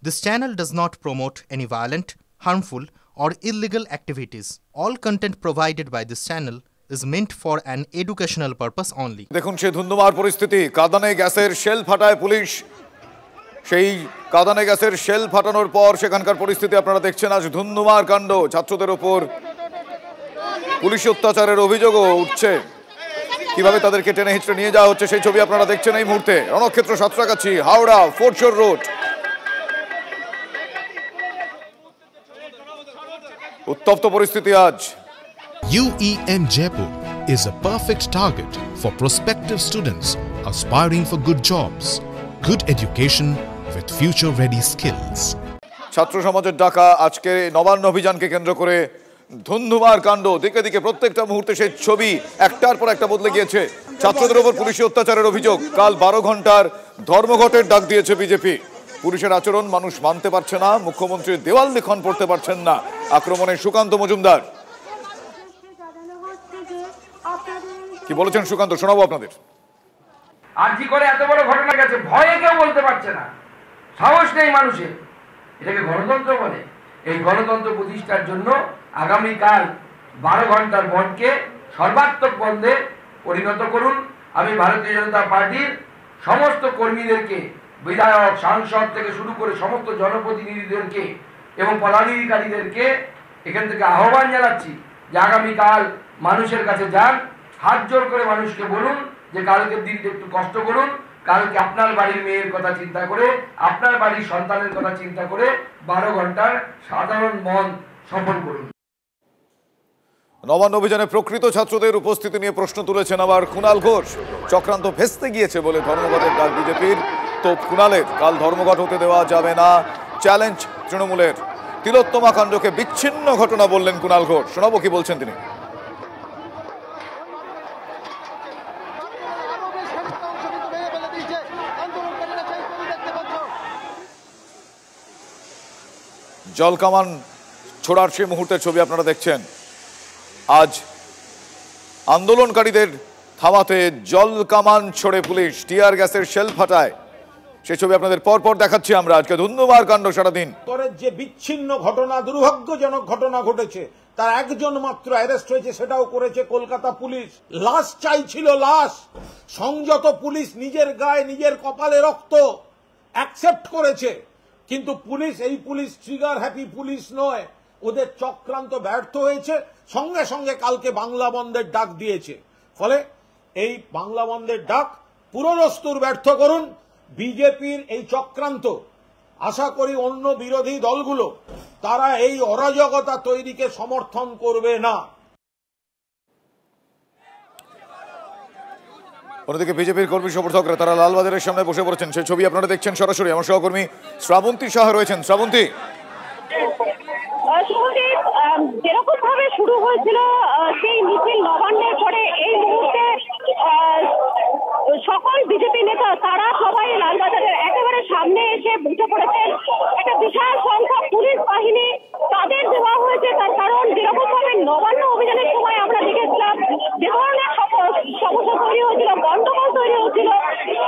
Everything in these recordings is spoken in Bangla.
This channel does not promote any violent, harmful, or illegal activities. All content provided by this channel is meant for an educational purpose only. দেখুন সেই ধুন্ধুমার পরিস্থিতি, কাঁদানে গ্যাসের শেল ফাটায় পুলিশ। সেই কাঁদানে গ্যাসের শেল ফাটানোর পর সেখানকার পরিস্থিতি আপনারা দেখছেন। আজ ধুন্ধুমার কাণ্ড, ছাত্রদের উপর পুলিশ অত্যাচারের অভিযোগও উঠছে। কিভাবে তাদেরকে টেনে হিঁচড়ে নিয়ে যাওয়া হচ্ছে সেই ছবি আপনারা দেখছেন এই মুহূর্তে। রণক্ষেত্র সাঁতরাগাছি, হাওড়া ফোর্টশোর রোড। উত্তপ্ত পরিস্থিতি আজ। UEM Jaipur is a perfect target for prospective students aspiring for good jobs, good education with future-ready skills. ছাত্র সমাজের ডাকা আজকে নবান্ন অভিযানকে কেন্দ্র করে ধুন্ধুমার কাণ্ড। দিকে দিকে প্রত্যেকটা মুহূর্তে সেই ছবি একটার পর একটা বদলে গিয়েছে। ছাত্রদের উপর পুলিশি অত্যাচারের অভিযোগ। কাল 12 ঘন্টার ধর্মঘটের ডাক দিয়েছে বিজেপি। পুলিশের আচরণ মানুষ মানতে পারছে না, মুখ্যমন্ত্রীর দেওয়াল লিখন পড়তে পারছেন না। আক্রমণে সুকান্ত মজুমদার কি বলেছেন সুকান্ত, শোনাবো আপনাদের। আরজি করে এত বড় ঘটনা গেছে, ভয়ে কেউ বলতে পারছে না, সাহস নেই মানুষের। এটাকে গণতন্ত্র বলে? এই গণতন্ত্র প্রতিষ্ঠার জন্য আগামীকাল 12 ঘন্টার বন্ধকে সর্বাত্মক বন্ধে পরিণত করুন। আমি ভারতীয় জনতা পার্টির সমস্ত কর্মীদেরকে, বিধায়ক, সাংসদ থেকে শুরু করে সমস্ত জনপ্রতিনিধিদেরকে এবং পদাধিকারীদেরকে এখান থেকে আহ্বান জানাচ্ছি যে আগামীকাল মানুষের কাছে যান, হাত জোর করে মানুষকে বলুন যে কালকের দিনটা একটু কষ্ট করুন, কালকে আপনার বাড়ির মেয়ের কথা চিন্তা করে, আপনার বাড়ির সন্তানের কথা চিন্তা করে 12 ঘন্টার সাধারণ বন্ধ সফল করুন। নবান্ন অভিযানে প্রকৃত ছাত্রদের উপস্থিতি নিয়ে প্রশ্ন তুলেছেন আবার কুণাল ঘোষ। চক্রান্ত ভেস্তে গিয়েছে বলে ধর্মঘটের ডাক বিজেপির। তো কুণালের কাল ধর্মঘট হতে দেওয়া যাবে না, চ্যালেঞ্জ তৃণমূলের। তিলোত্তমা কাণ্ডকে বিচ্ছিন্ন ঘটনা বললেন কুণাল ঘোষ। শোনাবো কি বলছেন তিনি। জল কামান ছোড়ার সেই মুহূর্তের ছবি আপনারা দেখছেন। আজ আন্দোলনকারীদের থামাতে জল কামান ছোড়ে পুলিশ, টিয়ার গ্যাসের শেল ফাটায়। সেই ছবি আপনাদের পরপর দেখাচ্ছি আমরা। আজকে ধুন্ধুমার কাণ্ড সারাদিন। যে বিচ্ছিন্ন ঘটনা, দুর্ভাগ্যজনক ঘটনা ঘটেছে, তার একজন মাত্র অ্যারেস্ট হয়েছে, সেটাও করেছে কলকাতা পুলিশ। লাশ চাইছিল, লাশ। সংযত পুলিশ নিজের গায়ে নিজের কপালে রক্ত অ্যাকসেপ্ট করেছে, কিন্তু পুলিশ, এই পুলিশ ট্রিগার হ্যাপি পুলিশ নয়। ওদের চক্রান্ত ব্যর্থ হয়েছে, সঙ্গে সঙ্গে কালকে বাংলা বন্ধের ডাক দিয়েছে। ফলে এই বাংলা বন্ধের ডাক পুরোদস্তুর ব্যর্থ করুন বিজেপির এই চক্রান্ত। আশা করি অন্য বিরোধী দলগুলো তারা এই অরাজকতা তৈরিকে সমর্থন করবে না। অন্যদিকে বিজেপির কর্মী সমর্থকরা তারা লালবাজারের সামনে বসে পড়েছেন। সেই ছবি আপনারা দেখছেন সরাসরি। আমার সহকর্মী শ্রাবন্তী সাহা রয়েছেন। শ্রাবন্তী, যেরকম ভাবে শুরু হয়েছিল সেই মিছিল নবান্নের পরে এই মুহূর্তে সকল বিজেপি নেতা তারা সবাই লালবাজারের একেবারে সামনে এসে বসে পড়েছেন। একটা বিশাল সংখ্যক পুলিশ বাহিনী তাদের দেওয়া হয়েছে, তার কারণ যেরকম ভাবে নবান্ন অভিযানের সময় আমরা দেখেছিলাম যে ধরনের সমস্যা তৈরি হয়েছিল, গন্ডগোল তৈরি হয়েছিল,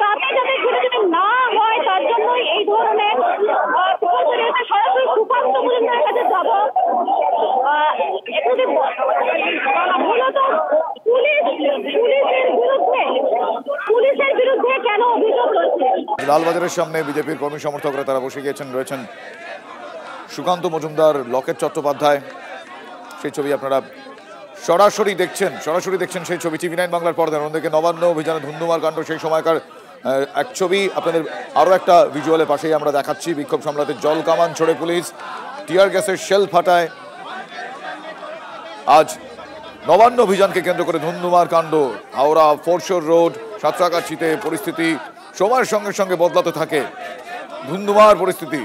তাতে যাতে ধীরে না হয় তার জন্যই এই ধরনের সরাসরি সুকান্ত মজুমদারের কাছে যাব। মূলত পুলিশের বিরুদ্ধে কেন অভিযোগ রয়েছে? লালবাজারের সামনে বিজেপির কর্মী সমর্থকরা তারা বসে গিয়েছেন। রয়েছেন সুকান্ত মজুমদার, লকেট চট্টোপাধ্যায়। সেই ছবি আপনারা সরাসরি দেখছেন সেই ছবি টিভি 9 বাংলার পর্দায়। অন্যদিকে নবান্ন অভিযানে ধুন্ধুমার কাণ্ড সেই সময়কার এক ছবি আপনাদের আরও একটা ভিজুয়ালের পাশেই আমরা দেখাচ্ছি। বিক্ষোভ সামলাতে জল কামান ছোড়ে পুলিশ, টিয়ার গ্যাসের শেল ফাটায়। আজ নবান্ন অভিযানকে কেন্দ্র করে ধুন্ধুমার কাণ্ড। হাওড়া ফোর্টশোর রোড, সাঁতরাগাছিতে পরিস্থিতি সময়ের সঙ্গে সঙ্গে বদলাতে থাকে। ধুন্ধুমার পরিস্থিতি।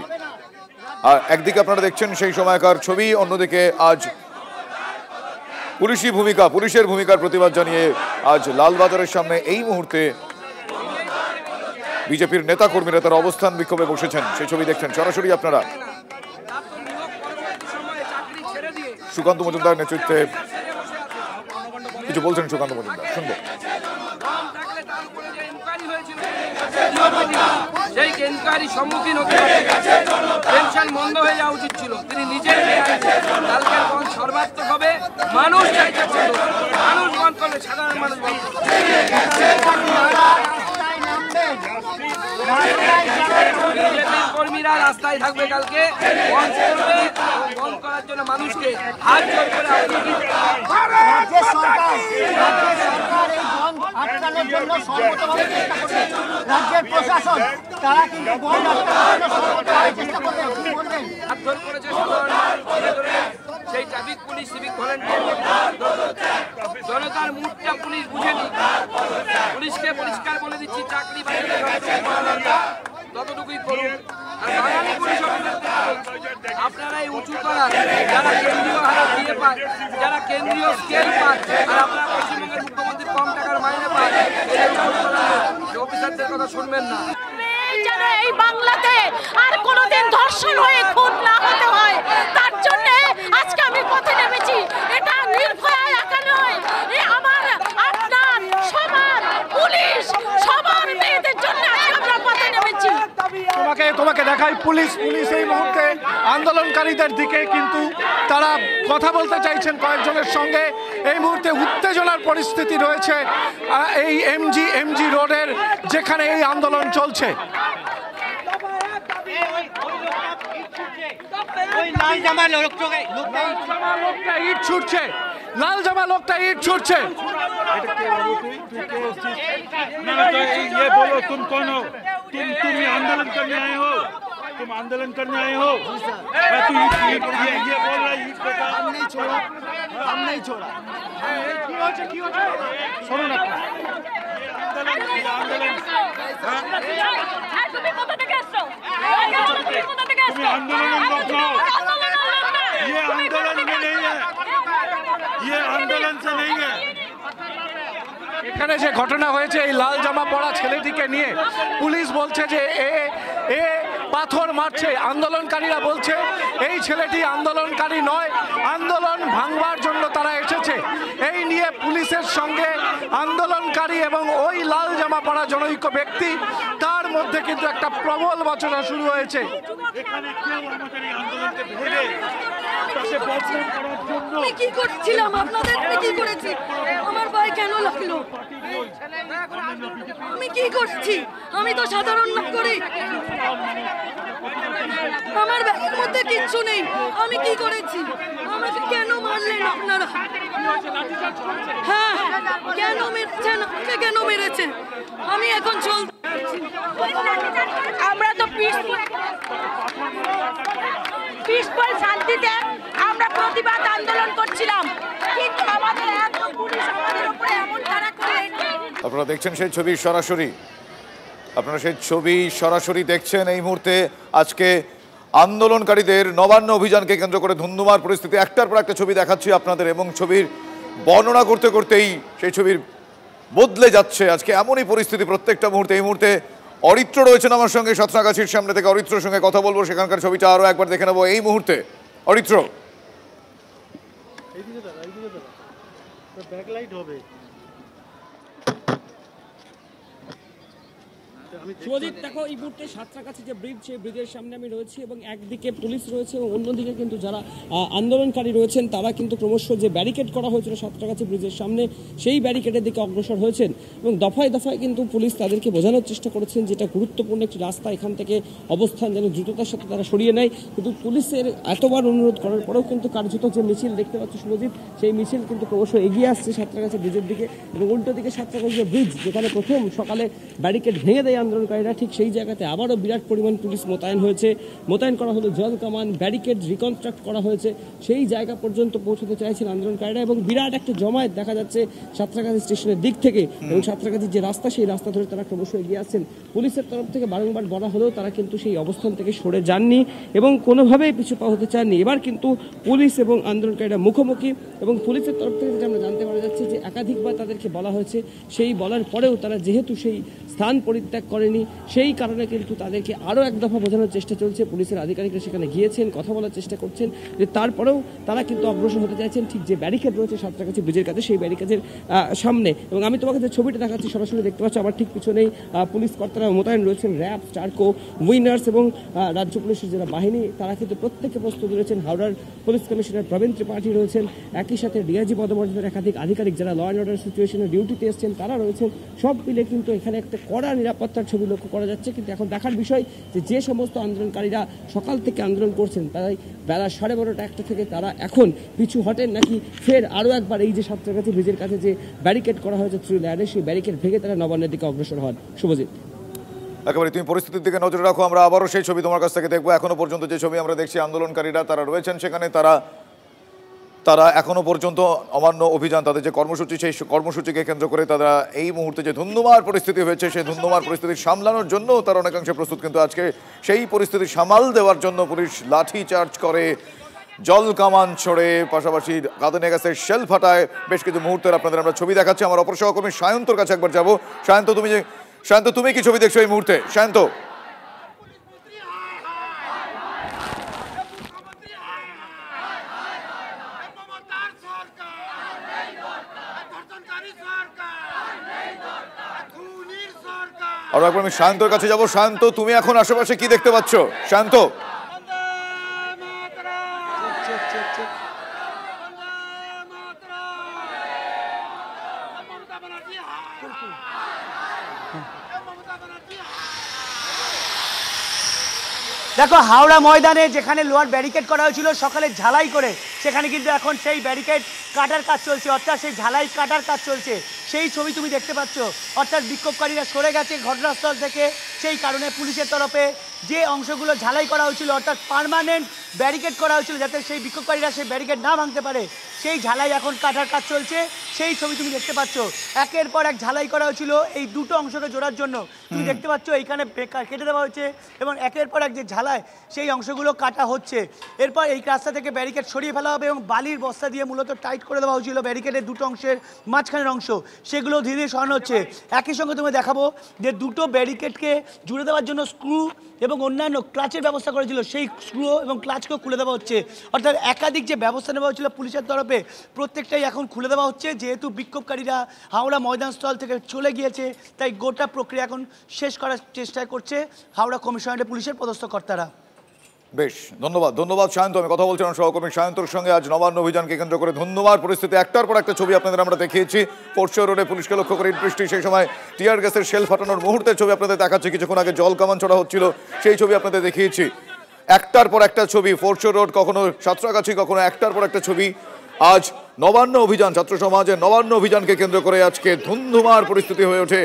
আর একদিকে আপনারা দেখছেন সেই সময়কার ছবি, অন্যদিকে আজ পুলিশের ভূমিকার প্রতিবাদ জানিয়ে আজ লালবাজারের সামনে এই মুহূর্তে বিজেপির নেতা কর্মীরা তারা অবস্থান বিক্ষোভে বসেছেন। সেই ছবি দেখছেন সরাসরি আপনারা। সুকান্ত মজুমদার নেতৃত্বে কিছু বলছেন সুকান্ত মজুমদার, শুনবো। সেই কেন্দ্রকারী সম্মুখীন হতে মানুষ চাইছে, মানুষ বন্ধ করলে সাধারণ মানুষ বন্ধ করবে। কর্মীরা রাস্তায় থাকবে কালকে, বন্ধ করবে, বন্ধ করার জন্য মানুষকে হাত জোর করে রাজ্যের সরকার এই বন্ধ আটকানোর জন্য সর্বতভাবে চেষ্টা করছে। রাজ্যের প্রশাসন তারা কিন্তু বন্ধ আটকানোর জন্য সর্বতভাবে চেষ্টা করবে। কি বলবেন? হাত ধর করেছে সাধারণ সেই ট্রাফিক পুলিশ, সিভিক ভলেন্টিয়ার, জনতার মুখটা পুলিশ বুঝেনি। পুলিশকে পরিষ্কার বলে দিচ্ছি, চাকরি বাকরি ততটুকুই করুন। আর বাঙালি পুলিশ আপনারা এই উঁচু করার, যারা কেন্দ্রীয় হারে দিয়ে পায়, যারা কেন্দ্রীয় স্কেল পায়, আর আপনারা পশ্চিমবঙ্গের মুখ্যমন্ত্রী কম টাকার মাইনে পায়, অফিসারদের কথা শুনবেন না। যেন এই বাংলাতে আর কোনোদিন ধর্ষণ হয়ে খুন না হতে হয়, তার জন্য আজকে আমি পথে নেমেছি। এটা নির্ভয়া একা নয়, আমার আপনার সবার পুলিশ সবার মেয়েদের জন্য আমরা পথে নেমেছি। তোমাকে দেখাই পুলিশ এই মুহূর্তে আন্দোলনকারীদের দিকে কিন্তু তারা কথা বলতে চাইছেন কয়েকজনের সঙ্গে। এই মুহূর্তে উত্তেজনার পরিস্থিতি রয়েছে এই এমজি রোডের, যেখানে এই আন্দোলন চলছে। লাল জামা লোকটা ইট ছুটছে, লাল জামা লোকটা ইট ছুটছে। ये बोलो तुम कौन हो? तुम ये आंदोलन करने आए हो? तुम आंदोलन करने आए हो? तू ये बोल रहा है ईट बेटा। हम नहीं छोड़ा। सुनो ना, তুমি কোথা থেকে এসছো? तुम्हें आंदोलन रोकना, ये आंदोलन में नहीं है, ये आंदोलन से नहीं है। এখানে যে ঘটনা হয়েছে এই লাল জামা পরা ছেলেটিকে নিয়ে পুলিশ বলছে যে এ পাথর মারছে। আন্দোলনকারীরা বলছে এই ছেলেটি আন্দোলনকারী নয়, আন্দোলন ভাঙবার জন্য তারা এসেছে। এই নিয়ে পুলিশের সঙ্গে আন্দোলনকারী এবং ওই লাল জামা পরা জনৈক ব্যক্তি, তার মধ্যে কিন্তু একটা প্রবল বচসা শুরু হয়েছে। এখানে কেউ আমাদের এই আন্দোলনকে ভেবে তাকে বদনাম করার জন্য আমি কি করছিলাম? আপনাদের কি করেছি? আমার ভাই কেন লাগলো? আমি কি করছি? আমি তো সাধারণ নাগরিক, আমার ব্যাগের মধ্যে কিচ্ছু নেই। আমি কি করেছি? আমাকে কেন মারলেন আপনারা? হ্যাঁ, কেন মেরেছেন? আমাকে কেন মেরেছেন? আমি এখন চলতে পারছি। আমরা তো পিসফুল শান্তিতে আমরা প্রতিবাদ আন্দোলন করছিলাম, কিন্তু আমাদের এত পুলিশ আমাদের উপরে এমন তারা করে। আপনারা দেখছেন সেই ছবি সরাসরি, দেখছেন এই মুহূর্তে। আজকে আন্দোলনকারীদের নবান্ন অভিযানকে কেন্দ্র করে ধুন্ধুমার পরিস্থিতি। একটার পর একটা ছবি দেখাচ্ছি আপনাদের, এবং ছবির বর্ণনা করতে করতেই সেই ছবির বদলে যাচ্ছে। আজকে এমনই পরিস্থিতি প্রত্যেকটা মুহূর্তে। এই মুহূর্তে অরিত্র রয়েছেন আমার সঙ্গে সাঁতরাগাছির সামনে থেকে। অরিত্রর সঙ্গে কথা বলবো, সেখানকার ছবিটা আরও একবার দেখে নেবো এই মুহূর্তে। অরিত্র, ব্যাকলাইট হবে। সুজিত দেখো, এই মুহূর্তে সাঁতরাগাছি যে ব্রিজ, সেই ব্রিজের সামনে আমি রয়েছি এবং একদিকে পুলিশ রয়েছে এবং অন্যদিকে কিন্তু যারা আন্দোলনকারী রয়েছেন তারা কিন্তু ক্রমশ যে ব্যারিকেড করা হয়েছিল সাঁতরাগাছি ব্রিজের সামনে, সেই ব্যারিকেডের দিকে অগ্রসর হয়েছেন এবং দফায় দফায় কিন্তু পুলিশ তাদেরকে বোঝানোর চেষ্টা করেছেন যেটা গুরুত্বপূর্ণ একটি রাস্তা, এখান থেকে অবস্থান যেন দ্রুততার সাথে তারা সরিয়ে নেয়। কিন্তু পুলিশের এতবার অনুরোধ করার পরেও কিন্তু কার্যত যে মিছিল দেখতে পাচ্ছি সুজিত, সেই মিছিল কিন্তু ক্রমশ এগিয়ে আসছে সাঁতরাগাছি ব্রিজের দিকে এবং উল্টো দিকে সাঁতরাগাছি ব্রিজ, যেখানে প্রথম সকালে ব্যারিকেড ভেঙে দেয় আন্দোলনকারীরা, ঠিক সেই জায়গাতে আবারও বিরাট পরিমাণ পুলিশ মোতায়েন করা হলো। জল কামান, ব্যারিকেড রিকনস্ট্রাক্ট করা হয়েছে, সেই জায়গা পর্যন্ত পৌঁছতে চাইছেন আন্দোলনকারীরা এবং বিরাট একটা জমায়েত দেখা যাচ্ছে সাঁতরাগাছি স্টেশনের দিক থেকে এবং সাঁতরাগাছির যে রাস্তা, সেই রাস্তা ধরে তারা ক্রমশ এগিয়ে আসছেন। পুলিশের তরফ থেকে বারংবার বলা হলেও তারা কিন্তু সেই অবস্থান থেকে সরে যাননি এবং কোনোভাবেই পিছু পা হতে চাননি। এবার কিন্তু পুলিশ এবং আন্দোলনকারীরা মুখোমুখি এবং পুলিশের তরফ থেকে যেটা আমরা জানতে পারা যাচ্ছে যে একাধিকবার তাদেরকে বলা হয়েছে, সেই বলার পরেও তারা যেহেতু সেই স্থান পরিত্যাগ করেনি, সেই কারণে কিন্তু তাদেরকে আরও এক দফা বোঝানোর চেষ্টা চলছে। পুলিশের আধিকারিকরা সেখানে গিয়েছেন, কথা বলার চেষ্টা করছেন, যে তারপরেও তারা কিন্তু অগ্রসর হতে চাইছেন ঠিক যে ব্যারিকেড রয়েছে সাঁতরাগাছি ব্রিজের কাছে, সেই ব্যারিকেডের সামনে। এবং আমি তোমাকে যে ছবিটা দেখাচ্ছি সরাসরি দেখতে পাচ্ছি, আমার ঠিক পিছনেই পুলিশ কর্তারা মোতায়েন রয়েছেন, র্যাব, স্টারকো, উইনার্স এবং রাজ্য পুলিশের যারা বাহিনী, তারা কিন্তু প্রত্যেকে প্রস্তুত রয়েছেন। হাওড়ার পুলিশ কমিশনার প্রবীণ ত্রিপাঠী রয়েছেন, একই সাথে ডিআইজি পদমর্যাদার একাধিক আধিকারিক যারা ল অ্যান্ড অর্ডার সিচুয়েশনে ডিউটিতে এসছেন তারা রয়েছেন। সব মিলে কিন্তু এখানে একটা কড়া নিরাপত্তার ছবি লক্ষ্য করা যাচ্ছে। কিন্তু এখন দেখার বিষয় যে সমস্ত আন্দোলনকারীরা সকাল থেকে আন্দোলন করছেন, তারাই বেলা 12:30 একটা থেকে তারা এখন পিছু হটেন, নাকি ফের আরও একবার এই যে সাঁতরাগাছি ব্রিজের কাছে যে ব্যারিকেড করা হয়েছে থ্রি লেয়ারে, সেই ব্যারিকেড ভেঙে তারা নবান্নের দিকে অগ্রসর হন। শুভজিৎ, একেবারে তুমি পরিস্থিতির দিকে নজর রাখো, আমরা আবারও সেই ছবি তোমার কাছ থেকে দেখবো। এখনো পর্যন্ত যে ছবি আমরা দেখছি, আন্দোলনকারীরা তারা রয়েছেন সেখানে, তারা এখনো পর্যন্ত অমান্য অভিযান, তাদের যে কর্মসূচি, সেই কর্মসূচিকে কেন্দ্র করে তারা এই মুহূর্তে যে ধুন্ধুমার পরিস্থিতি হয়েছে, সেই ধুন্ধুমার পরিস্থিতি সামলানোর জন্য তারা অনেকাংশে প্রস্তুত। কিন্তু আজকে সেই পরিস্থিতি সামাল দেওয়ার জন্য পুলিশ লাঠি চার্জ করে, জল কামান ছড়ে, পাশাপাশি কাঁদানে গ্যাসের শেল ফাটায়। বেশ কিছু মুহূর্তের আপনাদের আমরা ছবি দেখাচ্ছি। আমার অপর সহকর্মী সায়ন্তর কাছে একবার যাবো। সায়ন্ত, তুমি কি ছবি দেখছো এই মুহূর্তে? সায়ন্ত, আর একবার আমি শান্তর কাছে যাবো। শান্ত, তুমি এখন আশেপাশে কি দেখতে পাচ্ছ? শান্ত, দেখো, হাওড়া ময়দানে যেখানে লোহার ব্যারিকেড করা হয়েছিল সকালে ঝালাই করে, সেখানে কিন্তু এখন সেই ব্যারিকেড কাটার কাজ চলছে, অর্থাৎ সেই ঝালাই কাটার কাজ চলছে। সেই ছবি তুমি দেখতে পাচ্ছ, অর্থাৎ বিক্ষোভকারীরা সরে গেছে ঘটনাস্থল থেকে। সেই কারণে পুলিশের তরফে যে অংশগুলো ঝালাই করা হয়েছিল, অর্থাৎ পার্মানেন্ট ব্যারিকেড করা হয়েছিল যাতে সেই বিক্ষোভকারীরা সেই ব্যারিকেড না ভাঙতে পারে, সেই ঝালাই এখন কাটার কাজ চলছে। সেই ছবি তুমি দেখতে পাচ্ছ, একের পর এক ঝালাই করা হয়েছিল এই দুটো অংশকে জোড়ার জন্য। তুমি দেখতে পাচ্ছ এইখানে কেটে দেওয়া হয়েছে এবং একের পর এক যে ঝালাই, সেই অংশগুলো কাটা হচ্ছে। এরপর এই রাস্তা থেকে ব্যারিকেড সরিয়ে ফেলা হবে এবং বালির বস্তা দিয়ে মূলত টাইট করে দেওয়া হয়েছিল ব্যারিকেডের দুটো অংশের মাঝখানের অংশ, সেগুলো ধীরে ধীরে সরানো হচ্ছে। একই সঙ্গে তুমি দেখাবো যে দুটো ব্যারিকেডকে জুড়ে দেওয়ার জন্য স্ক্রু এবং অন্যান্য ক্লাচের ব্যবস্থা করেছিল, সেই স্ক্রু এবং ক্লাচকেও খুলে দেওয়া হচ্ছে। অর্থাৎ একাধিক যে ব্যবস্থা নেওয়া হয়েছিল পুলিশের তরফে, প্রত্যেকটাই এখন খুলে দেওয়া হচ্ছে। যেহেতু বিক্ষোভকারীরা হাওড়া ময়দানস্থল থেকে চলে গিয়েছে, তাই গোটা প্রক্রিয়া এখন শেষ করার চেষ্টা করছে হাওড়া কমিশনারেট পুলিশের পদস্থ কর্তারা। বেশ, ধন্যবাদ সায়ন্ত। আমি কথা বলছিলাম সহকর্মী সায়ন্তর সঙ্গে। আজ নবান্ন অভিযানকে কেন্দ্র করে ধন্যবাদ পরিস্থিতি, একটার পর একটা ছবি আপনাদের আমরা দেখিয়েছি। ফোর্ট রোডে পুলিশকে লক্ষ্য করে বৃষ্টি, সেই সময় টিয়ার গ্যাসের শেল ফাটানোর মুহূর্তের ছবি আপনাদের দেখাচ্ছি। কিছুক্ষণ আগে জল কামান ছড়া হচ্ছিল, সেই ছবি আপনাদের দেখিয়েছি। একটার পর একটা ছবি, ফোর্ট রোড, কখনো সাঁতরাগাছি, কখনো একটার পর একটা ছবি। আজ নবান্ন অভিযান, ছাত্র সমাজের নবান্ন অভিযানকে কেন্দ্র করে আজকে ধুন্ধুমার পরিস্থিতি হয়ে ওঠে